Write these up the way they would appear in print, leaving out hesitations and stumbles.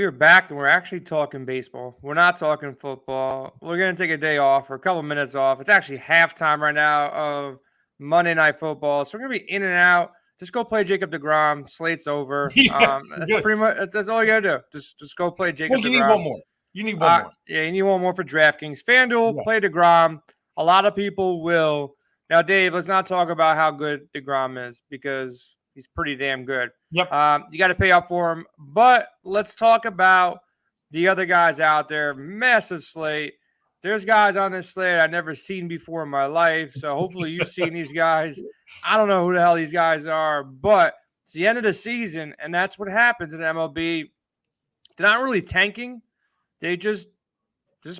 are back and we're actually talking baseball. We're not talking football. We're going to take a day off or a couple minutes off. It's actually halftime right now of Monday Night Football. So we're going to be in and out. Just go play Jacob deGrom. Slate's over. That's pretty much that's all you got to do. Just go play Jacob you deGrom. Need one more. You need one more. Yeah, you need one more for DraftKings. FanDuel, play deGrom. A lot of people will. Now, Dave, let's not talk about how good deGrom is because he's pretty damn good. Yep. You got to pay up for him. But let's talk about the other guys out there. Massive slate. There's guys on this slate I've never seen before in my life. So hopefully you've seen these guys. I don't know who the hell these guys are, but it's the end of the season, and that's what happens in MLB. They're not really tanking. They just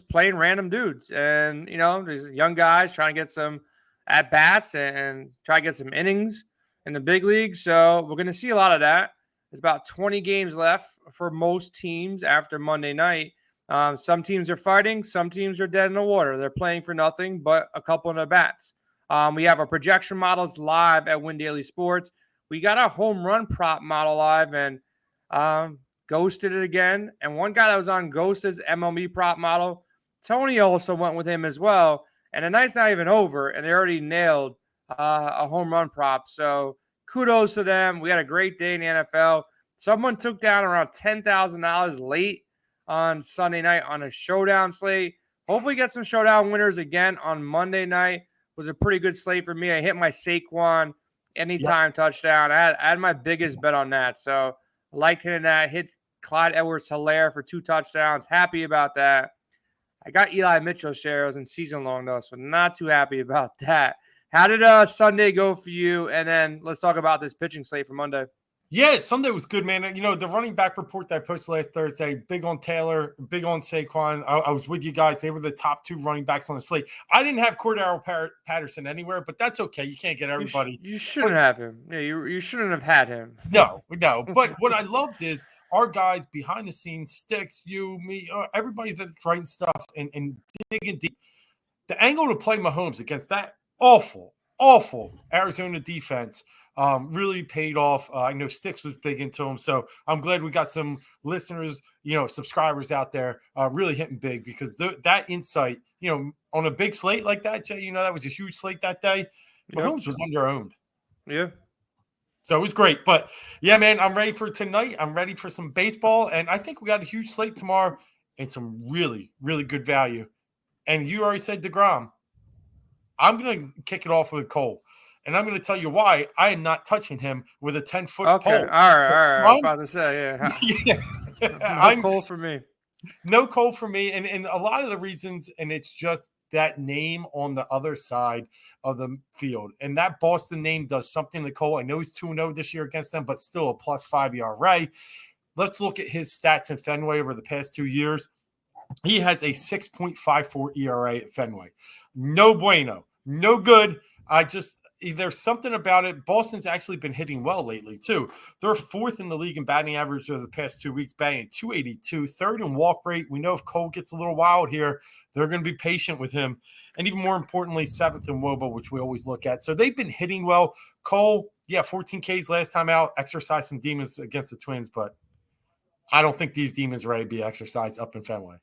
playing random dudes. And, these young guys trying to get some at-bats and try to get some innings in the big league. So we're going to see a lot of that. There's about 20 games left for most teams after Monday night. Some teams are fighting. Some teams are dead in the water. They're playing for nothing but a couple of at-bats. We have our projection models live at Win Daily Sports. We got a home run prop model live, and Ghosted it again. And one guy that was on Ghosted's MLB prop model, Tony also went with him as well. And the night's not even over, and they already nailed a home run prop. So kudos to them. We had a great day in the NFL. Someone took down around $10,000 late on Sunday night on a showdown slate. Hopefully get some showdown winners again on Monday night. It was a pretty good slate for me. I hit my Saquon anytime touchdown. I had my biggest bet on that. So I liked hitting that. Hit Clyde Edwards-Helaire for 2 touchdowns. Happy about that. I got Eli Mitchell shares in season long, though, so not too happy about that. How did Sunday go for you? And then let's talk about this pitching slate for Monday. Yeah, Sunday was good, man. The running back report that I posted last Thursday, big on Taylor, big on Saquon. I was with you guys. They were the top 2 running backs on the slate. I didn't have Cordero Patterson anywhere, but that's okay. You can't get everybody. You shouldn't have him. Yeah, you shouldn't have had him. No. But what I loved is our guys behind the scenes, Sticks, you, me, everybody's that's writing stuff and digging deep. The angle to play Mahomes against that awful Arizona defense really paid off. I know Sticks was big into him, so I'm glad we got some listeners, subscribers out there really hitting big because that insight, on a big slate like that, Jay, that was a huge slate that day. Mahomes was under-owned. Yeah. So it was great. But, yeah, man, I'm ready for tonight. I'm ready for some baseball, and I think we got a huge slate tomorrow and some really, really good value. And you already said DeGrom. I'm going to kick it off with Cole. And I'm going to tell you why I am not touching him with a 10-foot pole. Okay, all right. I was about to say, yeah. No Cole for me. No Cole for me. And a lot of the reasons, and it's just that name on the other side of the field. And that Boston name does something to Cole. I know he's 2-0 this year against them, but still a +5 ERA. Let's look at his stats in Fenway over the past 2 years. He has a 6.54 ERA at Fenway. No bueno. No good. There's something about it. Boston's actually been hitting well lately, too. They're 4th in the league in batting average over the past 2 weeks, batting at .282, 3rd in walk rate. We know if Cole gets a little wild here, they're going to be patient with him. And even more importantly, 7th in WOBA, which we always look at. So they've been hitting well. Cole, 14 Ks last time out, exercised some demons against the Twins, but I don't think these demons are ready to be exercised up in Fenway.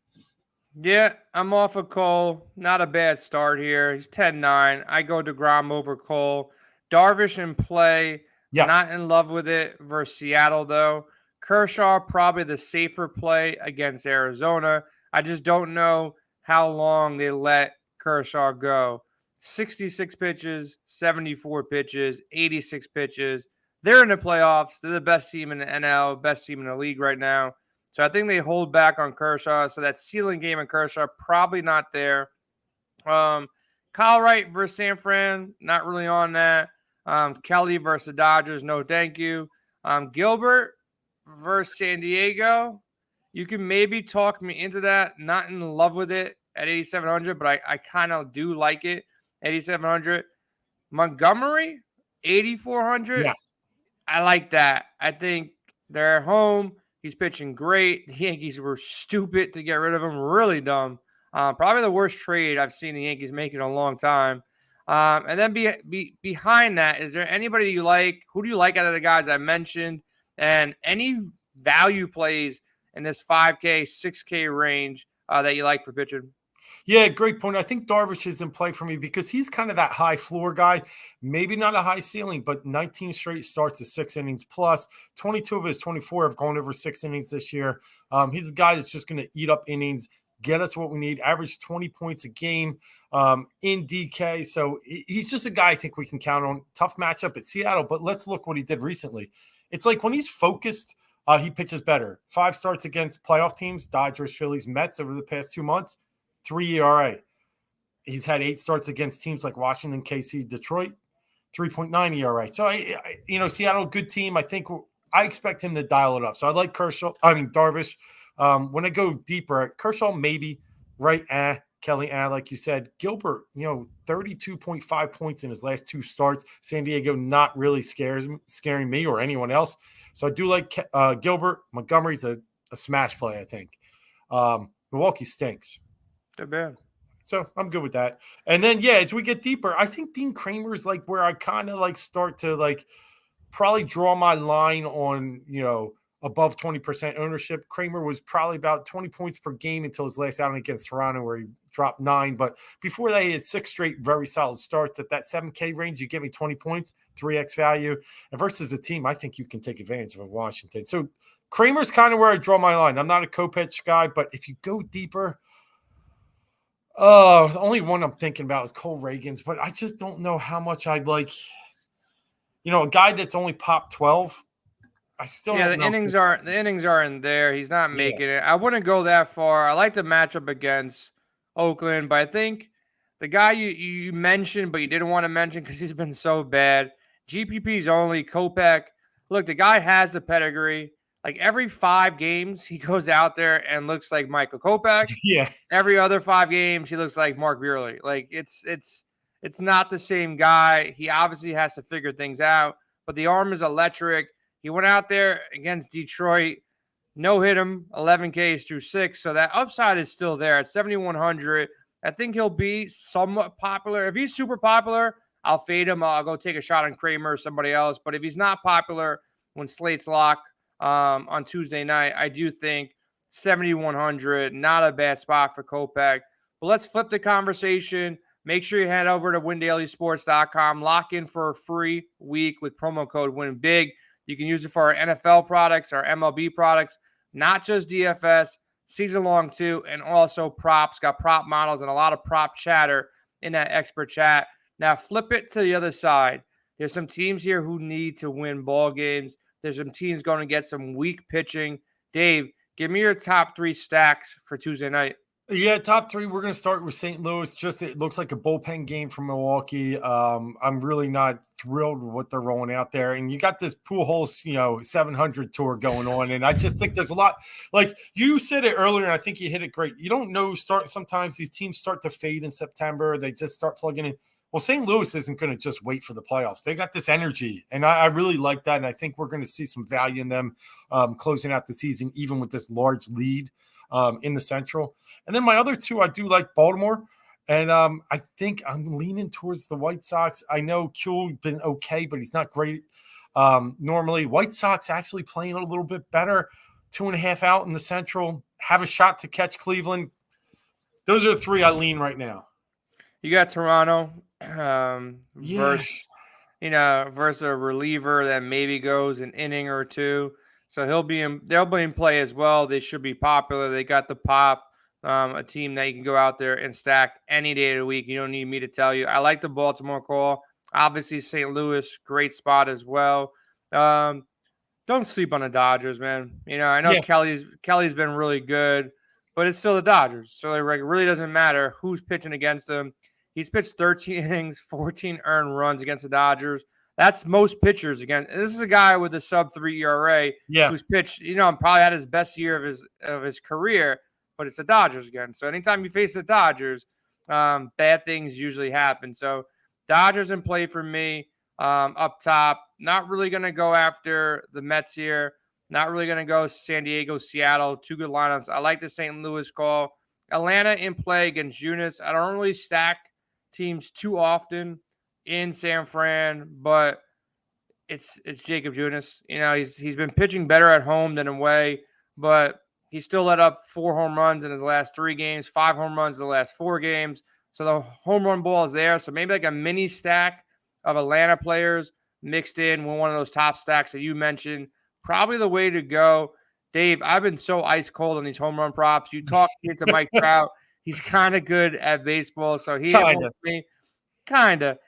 Yeah, I'm off of Cole. Not a bad start here. He's 10-9. I go DeGrom over Cole. Darvish in play. Yes. Not in love with it versus Seattle, though. Kershaw, probably the safer play against Arizona. I just don't know how long they let Kershaw go. 66 pitches, 74 pitches, 86 pitches. They're in the playoffs. They're the best team in the NL, best team in the league right now. So I think they hold back on Kershaw. So that ceiling game in Kershaw, probably not there. Kyle Wright versus San Fran, not really on that. Kelly versus the Dodgers, no thank you. Gilbert versus San Diego, you can maybe talk me into that. Not in love with it at 8,700, but I kind of do like it. 8,700. Montgomery, 8,400. Yes. I like that. I think they're at home. He's pitching great. The Yankees were stupid to get rid of him. Really dumb. Probably the worst trade I've seen the Yankees make in a long time. And then behind that, is there anybody you like? Who do you like out of the guys I mentioned? And any value plays in this 5K, 6K range that you like for pitching? Yeah, great point. I think Darvish is in play for me because he's kind of that high floor guy. Maybe not a high ceiling, but 19 straight starts at 6 innings plus. 22 of his 24 have gone over 6 innings this year. He's a guy that's just going to eat up innings, get us what we need, average 20 points a game in DK. So he's just a guy I think we can count on. Tough matchup at Seattle, but let's look what he did recently. It's like when he's focused, he pitches better. 5 starts against playoff teams, Dodgers, Phillies, Mets over the past 2 months. 3 ERA. He's had 8 starts against teams like Washington, KC, Detroit, 3.9 ERA. So Seattle, good team. I expect him to dial it up. So I like Darvish. When I go deeper, Kershaw maybe, right? Kelly, like you said. Gilbert, 32.5 points in his last 2 starts. San Diego not really scaring me or anyone else. So I do like Gilbert. Montgomery's a smash play, I think. Milwaukee stinks. They're bad. So I'm good with that. And then, as we get deeper, I think Dean Kramer is like where I kind of like start to like probably draw my line on, above 20% ownership. Kramer was probably about 20 points per game until his last outing against Toronto where he dropped 9. But before that, he had 6 straight very solid starts. At that 7K range, you get me 20 points, 3X value. And versus a team, I think you can take advantage of Washington. So Kramer's kind of where I draw my line. I'm not a Kopech guy, but if you go deeper, the only one I'm thinking about is Cole Reagans, but I just don't know how much I'd like, a guy that's only popped 12. I still don't know. The innings aren't there. He's not making it. I wouldn't go that far. I like the matchup against Oakland, but I think the guy you mentioned, but you didn't want to mention because he's been so bad. GPP's only Kopech. Look, the guy has the pedigree. Like every 5 games, he goes out there and looks like Michael Kopech. Yeah. Every other 5 games, he looks like Mark Buehrle. Like it's not the same guy. He obviously has to figure things out, but the arm is electric. He went out there against Detroit, no hit him, 11 Ks through 6. So that upside is still there at 7,100. I think he'll be somewhat popular. If he's super popular, I'll fade him. I'll go take a shot on Kramer or somebody else. But if he's not popular when slates lock on Tuesday night, I do think 7,100, not a bad spot for Kopech. But let's flip the conversation. Make sure you head over to windailysports.com. Lock in for a free week with promo code WINBIG. You can use it for our NFL products, our MLB products, not just DFS, season long too, and also props. Got prop models and a lot of prop chatter in that expert chat. Now flip it to the other side. There's some teams here who need to win ball games. There's some teams going to get some weak pitching. Dave, give me your top 3 stacks for Tuesday night. Yeah, top 3. We're going to start with St. Louis. It looks like a bullpen game from Milwaukee. I'm really not thrilled with what they're rolling out there. And you got this Pujols, 700 tour going on. And I just think there's a lot. Like you said it earlier, and I think you hit it great. You don't know. Sometimes these teams start to fade in September. They just start plugging in. Well, St. Louis isn't going to just wait for the playoffs. They got this energy, and I really like that. And I think we're going to see some value in them closing out the season, even with this large lead in the Central. And then my other 2, I do like Baltimore, and I think I'm leaning towards the White Sox. I know Kuhl's been okay, but he's not great normally. White Sox actually playing a little bit better, 2.5 out in the Central, have a shot to catch Cleveland. Those are the 3 I lean right now. You got Toronto versus a reliever that maybe goes an inning or 2. So they'll be in play as well. They should be popular. They got the pop, a team that you can go out there and stack any day of the week. You don't need me to tell you. I like the Baltimore call. Obviously, St. Louis, great spot as well. Don't sleep on the Dodgers, man. I know Kelly's been really good, but it's still the Dodgers. So it really doesn't matter who's pitching against them. He's pitched 13 innings, 14 earned runs against the Dodgers. That's most pitchers again. This is a guy with a sub-3 ERA who's pitched, probably had his best year of his career, but it's the Dodgers again. So anytime you face the Dodgers, bad things usually happen. So Dodgers in play for me up top. Not really going to go after the Mets here. Not really going to go San Diego, Seattle. 2 good lineups. I like the St. Louis call. Atlanta in play against Junis. I don't really stack teams too often in San Fran, but it's Jacob Junis. He's been pitching better at home than away, but he still let up 4 home runs in his last 3 games, 5 home runs in the last 4 games. So the home run ball is there. So maybe like a mini stack of Atlanta players mixed in with one of those top stacks that you mentioned. Probably the way to go. Dave, I've been so ice cold on these home run props. You talk to Mike Trout. He's kind of good at baseball. So he hit one with me. Kind of.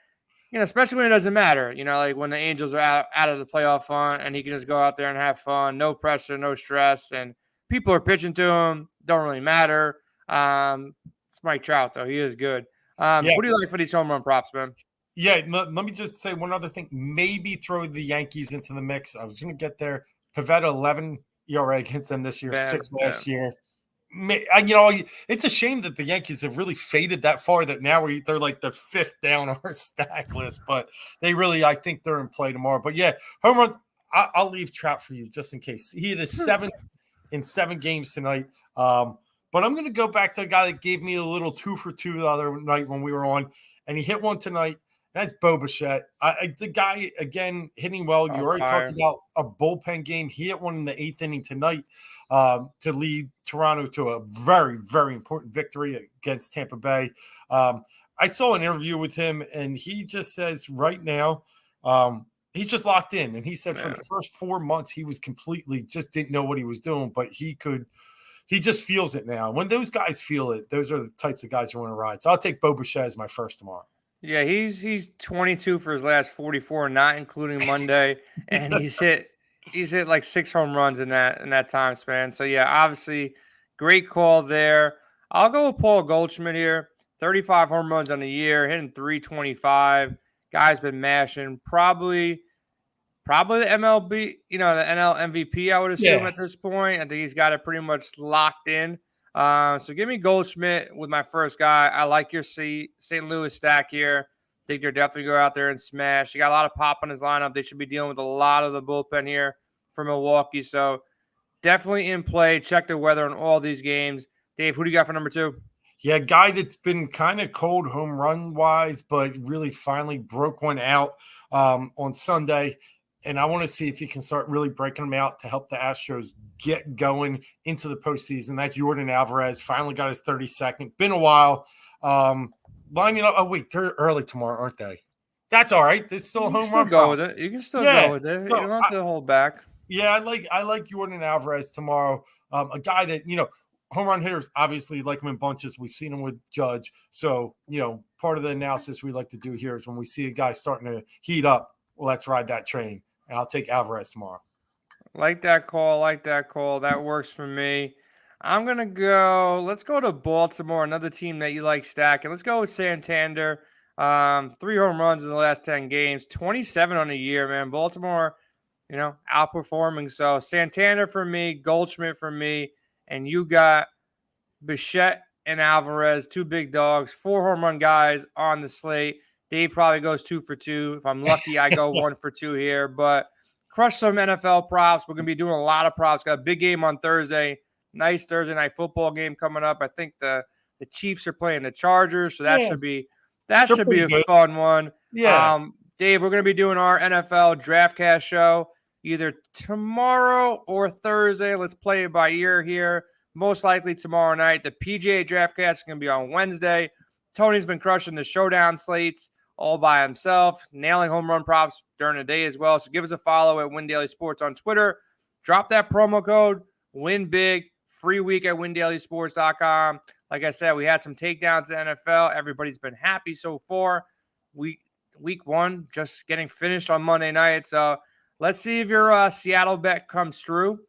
Especially when it doesn't matter. Like when the Angels are out of the playoff hunt and he can just go out there and have fun. No pressure, no stress. And people are pitching to him. Don't really matter. It's Mike Trout, though. He is good. What do you like for these home run props, man? Yeah, let me just say one other thing. Maybe throw the Yankees into the mix. I was going to get there. Pivetta, 11 ERA against them this year, 6 last year. It's a shame that the Yankees have really faded that far that now they're like the 5th down on our stack list. But I think they're in play tomorrow. But yeah, home runs, I'll leave Trout for you just in case. He had a 7 in 7 games tonight. But I'm going to go back to a guy that gave me a little 2 for 2 the other night when we were on, and he hit one tonight. That's Bo Bichette. The guy, again, hitting well. You already talked about a bullpen game. He hit one in the 8th inning tonight to lead Toronto to a very, very important victory against Tampa Bay. I saw an interview with him, and he just says right now he's just locked in. And he said for the first 4 months he was completely just didn't know what he was doing, but he just feels it now. When those guys feel it, those are the types of guys you want to ride. So I'll take Bo Bichette as my first tomorrow. Yeah, he's 22 for his last 44, not including Monday, and he's hit like 6 home runs in that time span. So yeah, obviously, great call there. I'll go with Paul Goldschmidt here. 35 home runs on the year, hitting 325. Guy's been mashing. Probably the MLB, the NL MVP. I would assume at this point. I think he's got it pretty much locked in. So give me Goldschmidt with my first guy. I like your St. Louis stack here. I think they're definitely go out there and smash. You got a lot of pop on his lineup. They should be dealing with a lot of the bullpen here for Milwaukee. So definitely in play. Check the weather on all these games. Dave, who do you got for number 2? Yeah, guy that's been kind of cold home run wise, but really finally broke one out on Sunday. And I want to see if he can start really breaking them out to help the Astros get going into the postseason. That's Jordan Alvarez. Finally got his 32nd. Been a while. Lining up. Oh, wait, they're early tomorrow, aren't they? That's all right. There's still a home run. Go with it. You can still go with it. So you don't have to hold back. Yeah, I like Jordan Alvarez tomorrow. A guy that, home run hitters obviously like him in bunches. We've seen him with Judge. So, part of the analysis we like to do here is when we see a guy starting to heat up, let's ride that train. And I'll take Alvarez tomorrow. Like that call. That works for me. I'm going to go. Let's go to Baltimore, another team that you like stacking. Let's go with Santander. 3 home runs in the last 10 games, 27 on the year, man. Baltimore, outperforming. So Santander for me, Goldschmidt for me, and you got Bichette and Alvarez, 2 big dogs, 4 home run guys on the slate. Dave probably goes 2 for 2. If I'm lucky, I go 1 for 2 here. But crush some NFL props. We're going to be doing a lot of props. Got a big game on Thursday. Nice Thursday night football game coming up. I think the Chiefs are playing the Chargers, so that should be a fun one. Yeah. Dave, we're going to be doing our NFL DraftCast show either tomorrow or Thursday. Let's play it by ear here. Most likely tomorrow night. The PGA DraftCast is going to be on Wednesday. Tony's been crushing the showdown slates all by himself, nailing home run props during the day as well. So give us a follow at Win Daily Sports on Twitter. Drop that promo code, win big, free week at windailysports.com. Like I said, we had some takedowns in the NFL. Everybody's been happy so far. Week 1 just getting finished on Monday night. So let's see if your Seattle bet comes true.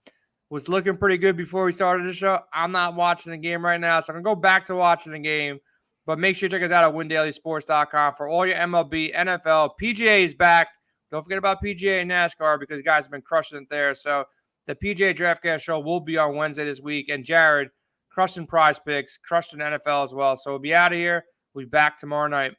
Was looking pretty good before we started the show. I'm not watching the game right now, so I'm going to go back to watching the game. But make sure you check us out at windailysports.com for all your MLB, NFL. PGA is back. Don't forget about PGA and NASCAR because guys have been crushing it there. So the PGA DraftCast show will be on Wednesday this week. And Jared, crushing prize picks, crushing NFL as well. So we'll be out of here. We'll be back tomorrow night.